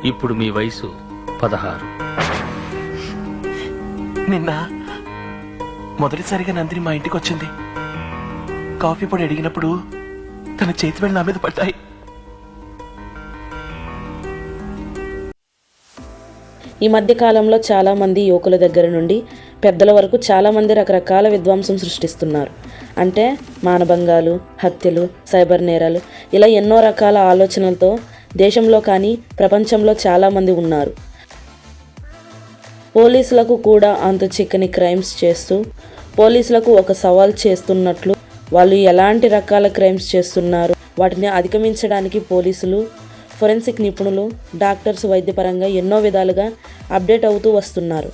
ఇప్పుడు మీ వయసు 16. నిన్న మొదటిసారిగా నందిని మా ఇంటికి వచ్చింది. కాఫీ పొడి అడిగినప్పుడు తన చేతి వేళ్ళు నా మీద పడ్డాయి. ఈ మధ్య కాలంలో చాలామంది యువకుల దగ్గర నుండి పెద్దల వరకు చాలామంది రకరకాల విధ్వంసం సృష్టిస్తున్నారు. అంటే మానభంగాలు, హత్యలు, సైబర్ నేరాలు, ఇలా ఎన్నో రకాల ఆలోచనలతో దేశంలో కానీ ప్రపంచంలో చాలామంది ఉన్నారు. పోలీసులకు కూడా అంత చిక్కని క్రైమ్స్ చేస్తూ పోలీసులకు ఒక సవాల్ చేస్తున్నట్లు వాళ్ళు ఎలాంటి రకాల క్రైమ్స్ చేస్తున్నారు, వాటిని అధిగమించడానికి పోలీసులు, ఫోరెన్సిక్ నిపుణులు, డాక్టర్స్ వైద్యపరంగా ఎన్నో విధాలుగా అప్డేట్ అవుతూ వస్తున్నారు.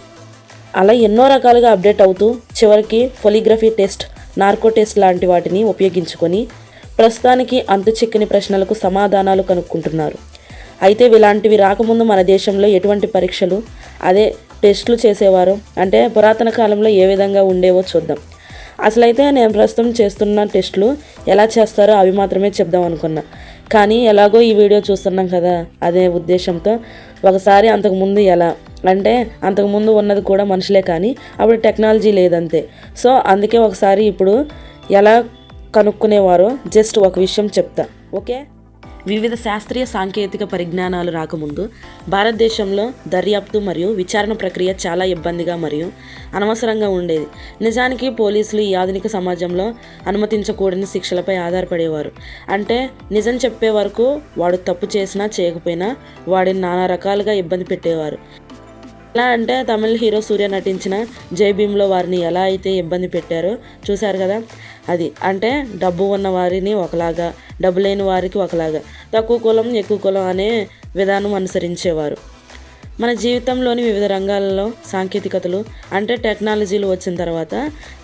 అలా ఎన్నో రకాలుగా అప్డేట్ అవుతూ చివరికి పొలిగ్రఫీ టెస్ట్, నార్కో టెస్ట్ లాంటి వాటిని ఉపయోగించుకొని ప్రస్తుతానికి అంతు చిక్కని ప్రశ్నలకు సమాధానాలు కనుక్కుంటున్నారు. అయితే ఇలాంటివి రాకముందు మన దేశంలో ఎటువంటి పరీక్షలు, అదే టెస్టులు చేసేవారు అంటే పురాతన కాలంలో ఏ విధంగా ఉండేవో చూద్దాం. అసలైతే నేను ప్రస్తుతం చేస్తున్న టెస్టులు ఎలా చేస్తారో అవి మాత్రమే చెప్దాం అనుకున్నా. కానీ ఎలాగో ఈ వీడియో చూస్తున్నాం కదా, అదే ఉద్దేశంతో ఒకసారి అంతకుముందు ఎలా అంటే అంతకుముందు ఉన్నది కూడా మనుషులే కానీ అప్పుడు టెక్నాలజీ లేదంతే. సో అందుకే ఒకసారి ఇప్పుడు ఎలా కనుక్కునేవారో జస్ట్ ఒక విషయం చెప్తా, ఓకే? వివిధ శాస్త్రీయ సాంకేతిక పరిజ్ఞానాలు రాకముందు భారతదేశంలో దర్యాప్తు మరియు విచారణ ప్రక్రియ చాలా ఇబ్బందిగా మరియు అనవసరంగా ఉండేది. నిజానికి పోలీసులు ఈ ఆధునిక సమాజంలో అనుమతించకూడని శిక్షలపై ఆధారపడేవారు. అంటే నిజం చెప్పే వరకు వాడు తప్పు చేసినా చేయకపోయినా వాడిని నానా రకాలుగా ఇబ్బంది పెట్టేవారు. ఎలా అంటే తమిళ హీరో సూర్య నటించిన జై భీమ్లో వారిని ఎలా అయితే ఇబ్బంది పెట్టారో చూశారు కదా. అది అంటే డబ్బు ఉన్న వారిని ఒకలాగా, డబ్బు లేని వారికి ఒకలాగా, తక్కువ కులం ఎక్కువ కులం అనే విధానం అనుసరించేవారు. మన జీవితంలోని వివిధ రంగాలలో సాంకేతికతలు అంటే టెక్నాలజీలు వచ్చిన తర్వాత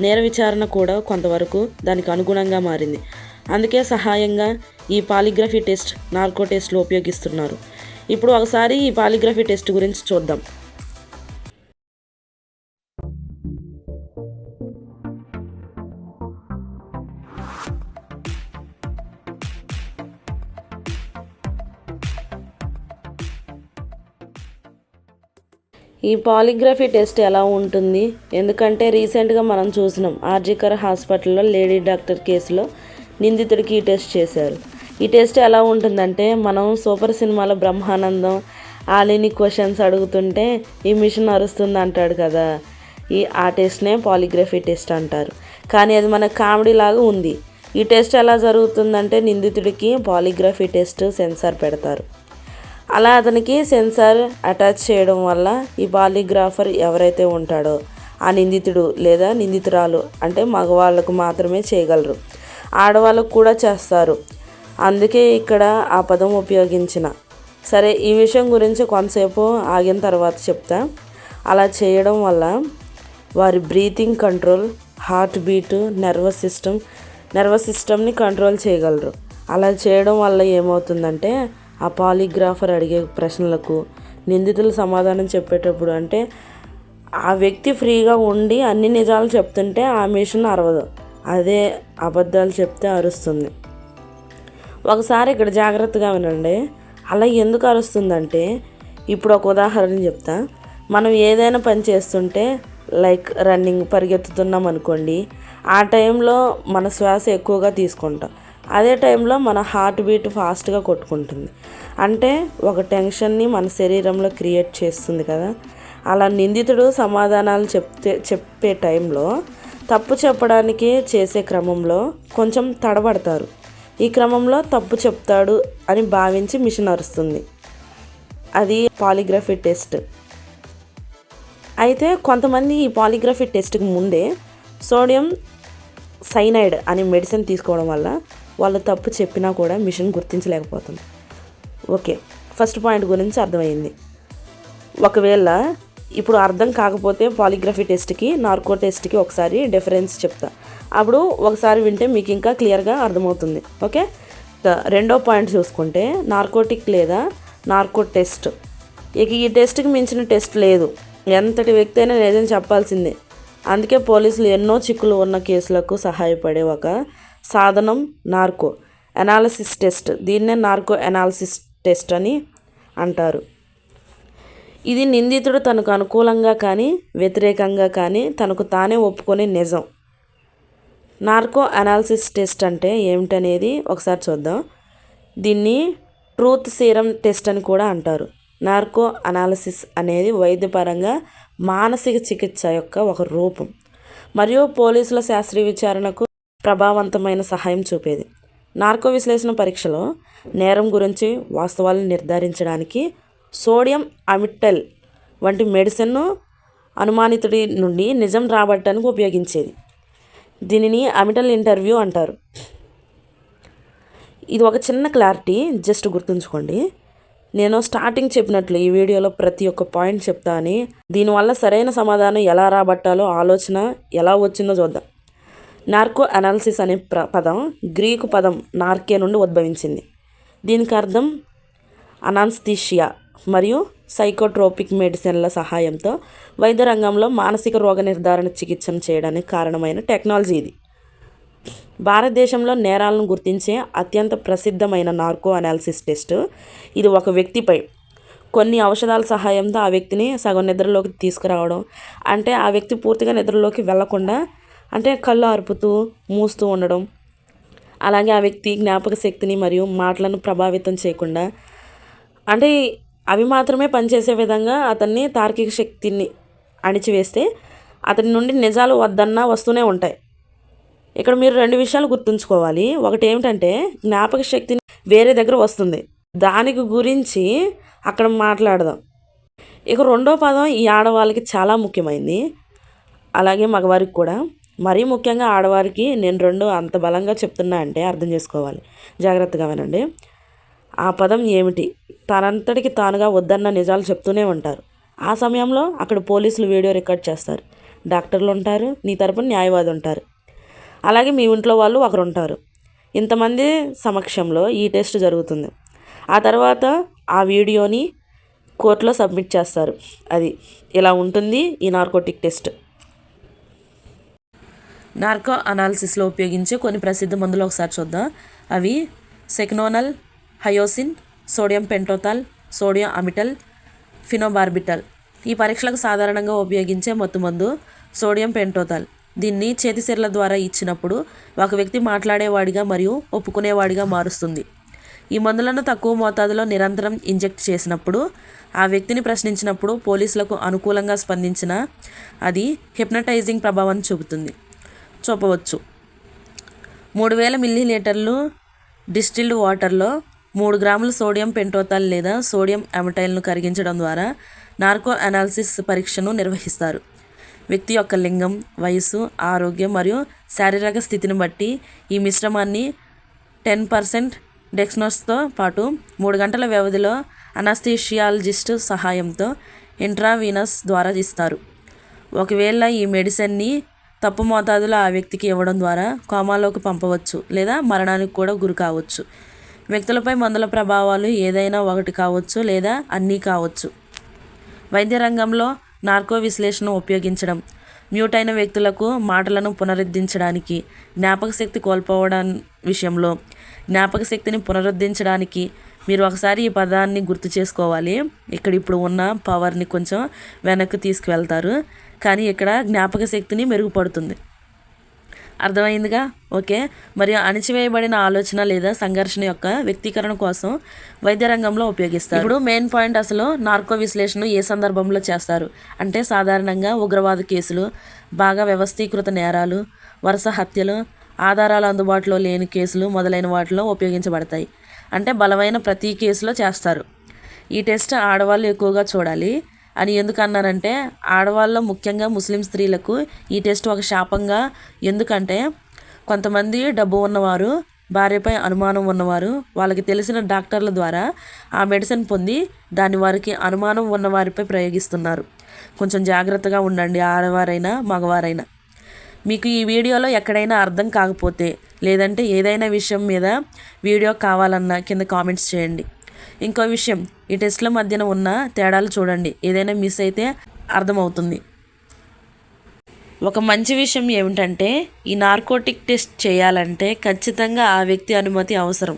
నేర విచారణ కూడా కొంతవరకు దానికి అనుగుణంగా మారింది. అందుకే సహాయంగా ఈ పాలిగ్రఫీ టెస్ట్, నార్కో టెస్ట్లు ఉపయోగిస్తున్నారు. ఇప్పుడు ఒకసారి ఈ పాలిగ్రఫీ టెస్ట్ గురించి చూద్దాం. ఈ పాలిగ్రఫీ టెస్ట్ ఎలా ఉంటుంది, ఎందుకంటే రీసెంట్గా మనం చూసినాం ఆర్జికర్ హాస్పిటల్లో లేడీ డాక్టర్ కేసులో నిందితుడికి ఈ టెస్ట్ చేశారు. ఈ టెస్ట్ ఎలా ఉంటుందంటే మనం సూపర్ సినిమాలో బ్రహ్మానందం ఆలీని క్వశ్చన్స్ అడుగుతుంటే ఈ మిషన్ అరుస్తుంది అంటాడు కదా, ఆ టెస్ట్నే పాలిగ్రఫీ టెస్ట్ అంటారు. కానీ అది మన కామెడీ లాగా ఉంది. ఈ టెస్ట్ ఎలా జరుగుతుందంటే నిందితుడికి పాలిగ్రఫీ టెస్ట్ సెన్సార్ పెడతారు. అలా అతనికి సెన్సార్ అటాచ్ చేయడం వల్ల ఈ పాలిగ్రాఫర్ ఎవరైతే ఉంటాడో ఆ నిందితుడు లేదా నిందితురాలు అంటే మగవాళ్ళకు మాత్రమే చేయగలరు, ఆడవాళ్ళకు కూడా చేస్తారు. అందుకే ఇక్కడ ఆ పదం ఉపయోగించిన. సరే, ఈ విషయం గురించి కొంతసేపు ఆగిన తర్వాత చెప్తా. అలా చేయడం వల్ల వారి breathing control, heart beat, nervous సిస్టమ్ని కంట్రోల్ చేయగలరు. అలా చేయడం వల్ల ఏమవుతుందంటే ఆ పాలిగ్రాఫర్ అడిగే ప్రశ్నలకు నిందితులు సమాధానం చెప్పేటప్పుడు అంటే ఆ వ్యక్తి ఫ్రీగా ఉండి అన్ని నిజాలు చెప్తుంటే ఆ మిషన్ అరవదు, అదే అబద్ధాలు చెప్తే అరుస్తుంది. ఒకసారి ఇక్కడ జాగ్రత్తగా వినండి. అలా ఎందుకు అరుస్తుందంటే ఇప్పుడు ఒక ఉదాహరణ చెప్తా. మనం ఏదైనా పని చేస్తుంటే లైక్ రన్నింగ్, పరిగెత్తుతున్నాం అనుకోండి, ఆ టైంలో మన శ్వాస ఎక్కువగా తీసుకుంటాం. అదే టైంలో మన హార్ట్ బీట్ ఫాస్ట్గా కొట్టుకుంటుంది. అంటే ఒక టెన్షన్ని మన శరీరంలో క్రియేట్ చేస్తుంది కదా. అలా నిందితుడు సమాధానాలు చెప్పే టైంలో తప్పు చెప్పడానికి చేసే క్రమంలో కొంచెం తడబడతారు. ఈ క్రమంలో తప్పు చెప్తాడు అని భావించి మిషన్ అరుస్తుంది. అది పాలిగ్రఫీ టెస్ట్. అయితే కొంతమంది ఈ పాలిగ్రఫీ టెస్ట్కి ముందే సోడియం సైనైడ్ అనే మెడిసిన్ తీసుకోవడం వల్ల వాళ్ళు తప్పు చెప్పినా కూడా మిషన్ గుర్తించలేకపోతుంది. ఓకే, ఫస్ట్ పాయింట్ గురించి అర్థమైంది. ఒకవేళ ఇప్పుడు అర్థం కాకపోతే పాలిగ్రఫీ టెస్ట్కి నార్కో టెస్ట్కి ఒకసారి డిఫరెన్స్ చెప్తా. అప్పుడు ఒకసారి వింటే మీకు ఇంకా క్లియర్గా అర్థమవుతుంది. ఓకే, రెండో పాయింట్ చూసుకుంటే నార్కోటిక్ లేదా నార్కో టెస్ట్. ఇక ఈ టెస్ట్కి మించిన టెస్ట్ లేదు. ఎంతటి వ్యక్తి అయినా నిజం చెప్పాల్సిందే. అందుకే పోలీసులు ఎన్నో చిక్కులు ఉన్న కేసులకు సహాయపడే ఒక సాధనం నార్కో అనాలిసిస్ టెస్ట్. దీన్నే నార్కో అనాలిసిస్ టెస్ట్ అని అంటారు. ఇది నిందితుడు తనకు అనుకూలంగా కానీ వ్యతిరేకంగా కానీ తనకు తానే ఒప్పుకునే నిజం. నార్కో అనాలిసిస్ టెస్ట్ అంటే ఏమిటనేది ఒకసారి చూద్దాం. దీన్ని ట్రూత్ సీరం టెస్ట్ అని కూడా అంటారు. నార్కో అనాలిసిస్ అనేది వైద్యపరంగా మానసిక చికిత్స యొక్క ఒక రూపం మరియు పోలీసుల శాస్త్రీయ విచారణకు ప్రభావవంతమైన సహాయం చూపేది. నార్కో విశ్లేషణ పరీక్షలో నేరం గురించి వాస్తవాలను నిర్ధారించడానికి సోడియం అమిటల్ వంటి మెడిసిన్ను అనుమానితుడి నుండి నిజం రాబట్టడానికి ఉపయోగించేది. దీనిని అమిటల్ ఇంటర్వ్యూ అంటారు. ఇది ఒక చిన్న క్లారిటీ, జస్ట్ గుర్తుంచుకోండి. నేను స్టార్టింగ్ చెప్పినట్లు ఈ వీడియోలో ప్రతి ఒక్క పాయింట్ చెప్తా అని, దీనివల్ల సరైన సమాధానం ఎలా రాబట్టాలో ఆలోచన ఎలా వచ్చిందో చూద్దాం. నార్కో అనాలిసిస్ అనే పదం గ్రీకు పదం నార్కే నుండి ఉద్భవించింది. దీనికి అర్థం అనాస్థీషియా మరియు సైకోట్రోపిక్ మెడిసిన్ల సహాయంతో వైద్య రంగంలో మానసిక రోగ నిర్ధారణ చికిత్సను చేయడానికి కారణమైన టెక్నాలజీ ఇది. భారతదేశంలో నేరాలను గుర్తించే అత్యంత ప్రసిద్ధమైన నార్కో అనాలిసిస్ టెస్ట్. ఇది ఒక వ్యక్తిపై కొన్ని ఔషధాల సహాయంతో ఆ వ్యక్తిని సగం నిద్రలోకి తీసుకురావడం, అంటే ఆ వ్యక్తి పూర్తిగా నిద్రలోకి వెళ్లకుండా, అంటే కళ్ళు అరుపుతూ మూస్తూ ఉండడం, అలాగే ఆ వ్యక్తి జ్ఞాపక శక్తిని మరియు మాటలను ప్రభావితం చేయకుండా, అంటే అవి మాత్రమే పనిచేసే విధంగా అతన్ని తార్కిక శక్తిని అణిచివేస్తే అతని నుండి నిజాలు వద్దన్నా వస్తూనే ఉంటాయి. ఇక్కడ మీరు 2 విషయాలు గుర్తుంచుకోవాలి. ఒకటి ఏమిటంటే జ్ఞాపక శక్తిని వేరే దగ్గర వస్తుంది, దానికి గురించి అక్కడ మాట్లాడదాం. ఇక రెండో పదం ఈ ఆడవాళ్ళకి చాలా ముఖ్యమైనది, అలాగే మగవారికి కూడా. మరీ ముఖ్యంగా ఆడవారికి నేను 2 అంత బలంగా చెప్తున్నా అంటే అర్థం చేసుకోవాలి, జాగ్రత్తగా వినండి. ఆ పదం ఏమిటి? తనంతటికి తానుగా వద్దన్న నిజాలు చెప్తూనే ఉంటారు. ఆ సమయంలో అక్కడ పోలీసులు వీడియో రికార్డ్ చేస్తారు, డాక్టర్లు ఉంటారు, నీ తరపున న్యాయవాది ఉంటారు, అలాగే మీ ఇంట్లో వాళ్ళు ఒకరు ఉంటారు. ఇంతమంది సమక్షంలో ఈ టెస్ట్ జరుగుతుంది. ఆ తర్వాత ఆ వీడియోని కోర్టులో సబ్మిట్ చేస్తారు. అది ఇలా ఉంటుంది ఈ నార్కోటిక్ టెస్ట్. నార్కో అనాలిసిస్లో ఉపయోగించే కొన్ని ప్రసిద్ధ మందులు ఒకసారి చూద్దాం. అవి సెక్నోనల్, హయోసిన్, సోడియం పెంటోథాల్, సోడియం అమిటల్, ఫినోబార్బిటల్. ఈ పరీక్షలకు సాధారణంగా ఉపయోగించే మత్తుమందు సోడియం పెంటోథాల్. దీన్ని చేతిసిర్ల ద్వారా ఇచ్చినప్పుడు ఒక వ్యక్తి మాట్లాడేవాడిగా మరియు ఒప్పుకునేవాడిగా మారుస్తుంది. ఈ మందులను తక్కువ మోతాదులో నిరంతరం ఇంజెక్ట్ చేసినప్పుడు, ఆ వ్యక్తిని ప్రశ్నించినప్పుడు పోలీసులకు అనుకూలంగా స్పందించిన అది హిప్నటైజింగ్ ప్రభావాన్ని చూపవచ్చు. 3000 మిల్లీలీటర్లు డిస్టిల్డ్ వాటర్లో 3 గ్రాముల సోడియం పెంటోథాల్ లేదా సోడియం అమిటైల్ను కరిగించడం ద్వారా నార్కో అనాలిసిస్ పరీక్షను నిర్వహిస్తారు. వ్యక్తి యొక్క లింగం, వయసు, ఆరోగ్యం మరియు శారీరక స్థితిని బట్టి ఈ మిశ్రమాన్ని 10% డెక్స్నోస్తో పాటు 3 గంటల వ్యవధిలో అనస్థీషియాలజిస్ట్ సహాయంతో ఇంట్రావీనస్ ద్వారా ఇస్తారు. ఒకవేళ ఈ మెడిసిన్ని తప్పు మోతాదులో ఆ వ్యక్తికి ఇవ్వడం ద్వారా కోమాలోకి పంపవచ్చు లేదా మరణానికి కూడా గురి కావచ్చు. వ్యక్తులపై మందుల ప్రభావాలు ఏదైనా ఒకటి కావచ్చు లేదా అన్నీ కావచ్చు. వైద్య రంగంలో నార్కో విశ్లేషణ ఉపయోగించడం మ్యూట్ అయిన వ్యక్తులకు మాటలను పునరుద్ధరించడానికి, జ్ఞాపక శక్తి కోల్పోవడం విషయంలో జ్ఞాపక శక్తిని పునరుద్ధరించడానికి మీరు ఒకసారి ఈ పదాన్ని గుర్తు చేసుకోవాలి. ఇక్కడ ఇప్పుడు ఉన్న పవర్ని కొంచెం వెనక్కి తీసుకువెళ్తారు, కానీ ఇక్కడ జ్ఞాపక శక్తిని మెరుగుపడుతుంది. అర్థమైందిగా? ఓకే. మరియు అణిచివేయబడిన ఆలోచన లేదా సంఘర్షణ యొక్క వ్యక్తీకరణ కోసం వైద్య రంగంలో ఉపయోగిస్తారు. ఇప్పుడు మెయిన్ పాయింట్, అసలు నార్కో విశ్లేషణ ఏ సందర్భంలో చేస్తారు అంటే సాధారణంగా ఉగ్రవాద కేసులు, బాగా వ్యవస్థీకృత నేరాలు, వరుస హత్యలు, ఆధారాలు అందుబాటులో లేని కేసులు మొదలైన వాటిలో ఉపయోగించబడతాయి. అంటే బలమైన ప్రతి కేసులో చేస్తారు. ఈ టెస్ట్ ఆడవాళ్ళు ఎక్కువగా చూడాలి అని ఎందుకు అన్నానంటే, ఆడవాళ్ళలో ముఖ్యంగా ముస్లిం స్త్రీలకు ఈ టెస్ట్ ఒక శాపంగా. ఎందుకంటే కొంతమంది డబ్బు ఉన్నవారు, భార్యపై అనుమానం ఉన్నవారు వాళ్ళకి తెలిసిన డాక్టర్ల ద్వారా ఆ మెడిసిన్ పొంది దాన్ని వారికి అనుమానం ఉన్నవారిపై ప్రయోగిస్తున్నారు. కొంచెం జాగ్రత్తగా ఉండండి, ఆడవారైనా మగవారైనా. మీకు ఈ వీడియోలో ఎక్కడైనా అర్థం కాకపోతే లేదంటే ఏదైనా విషయం మీద వీడియో కావాలన్నా కింద కామెంట్స్ చేయండి. ఇంకో విషయం, ఈ టెస్ట్ల మధ్యన ఉన్న తేడాలు చూడండి, ఏదైనా మిస్ అయితే అర్థమవుతుంది. ఒక మంచి విషయం ఏమిటంటే ఈ నార్కోటిక్ టెస్ట్ చేయాలంటే ఖచ్చితంగా ఆ వ్యక్తి అనుమతి అవసరం.